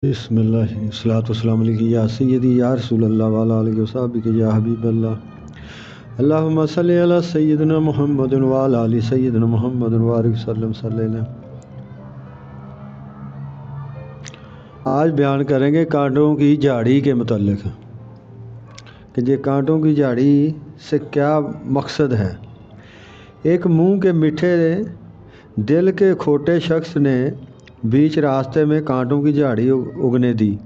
बिस्मिल्लाहिर्रहमानिर्रहीम या सय्यदी या रसूल अल्लाह वाला आलिहि वसहबिहि या हबीब अल्लाह अल्लाहुम्मा सल्लि अला सय्यिदना मुहम्मद व अला आलि सय्यिदना मुहम्मद व बारिक वसल्लम। आज बयान करेंगे कांटों की झाड़ी के मुतल्लिक कि ये कांटों की झाड़ी से क्या मकसद है। एक मुंह के मीठे दिल के खोटे शख्स ने बीच रास्ते में कांटों की झाड़ी उगने दी।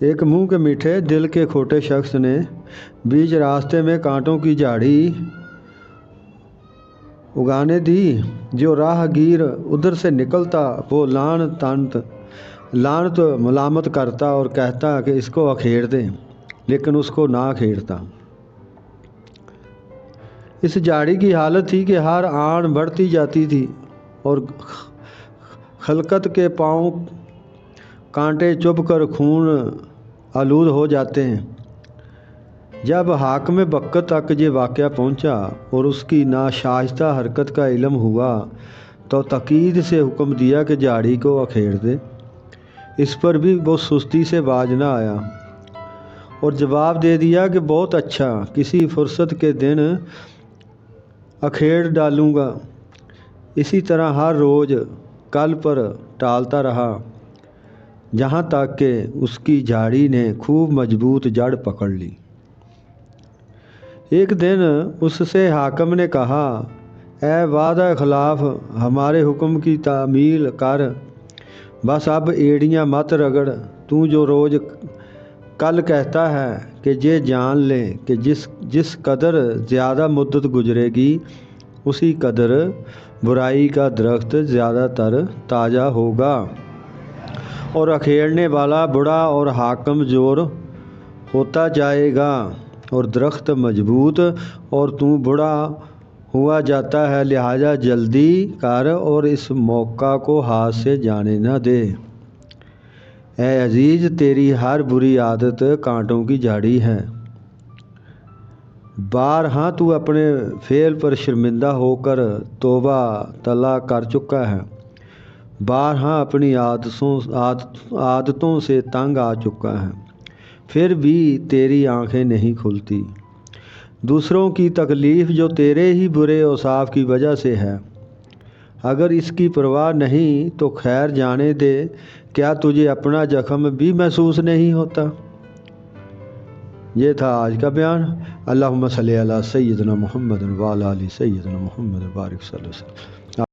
एक मुंह के मीठे दिल के खोटे शख्स ने बीच रास्ते में कांटों की झाड़ी उगाने दी। जो राहगीर उधर से निकलता वो लानत मलामत करता और कहता कि इसको अखेड़ दें, लेकिन उसको ना अखेड़ता। इस झाड़ी की हालत थी कि हर आन बढ़ती जाती थी और खलकत के पांव कांटे चुभ कर खून आलूद हो जाते हैं। जब हाकिम बक्कत तक ये वाक़या पहुंचा और उसकी नाशाइस्ता हरकत का इल्म हुआ तो तकीद से हुक्म दिया कि झाड़ी को अखेड़ दे। इस पर भी वो सुस्ती से बाज ना आया और जवाब दे दिया कि बहुत अच्छा, किसी फुर्सत के दिन अखेड़ डालूँगा। इसी तरह हर रोज़ कल पर टालता रहा, जहाँ तक कि उसकी झाड़ी ने खूब मजबूत जड़ पकड़ ली। एक दिन उससे हाकिम ने कहा, ए वादा खिलाफ, हमारे हुक्म की तामील कर, बस अब एड़ियाँ मत रगड़। तू जो रोज़ कल कहता है कि ये जान ले कि जिस कदर ज़्यादा मुद्दत गुजरेगी उसी कदर बुराई का दरख्त ज़्यादातर ताज़ा होगा और अखेड़ने वाला बूढ़ा और हाकिम जोर होता जाएगा और दरख्त मजबूत और तू बूढ़ा हुआ जाता है। लिहाजा जल्दी कर और इस मौका को हाथ से जाने न दे। ए अजीज़, तेरी हर बुरी आदत कांटों की झाड़ी है। बारहा तू अपने फेल पर शर्मिंदा होकर तौबा तला कर चुका है। बारहा अपनी आदतों से तंग आ चुका है, फिर भी तेरी आंखें नहीं खुलती। दूसरों की तकलीफ़ जो तेरे ही बुरे औसाफ की वजह से है, अगर इसकी परवाह नहीं तो खैर जाने दे। क्या तुझे अपना जख्म भी महसूस नहीं होता। ये था आज का बयान। अल्लाहुम्मा सल्ली अला सय्यिदना मुहम्मद व अला आलि सय्यिदना मुहम्मद बारिक वसल्लम।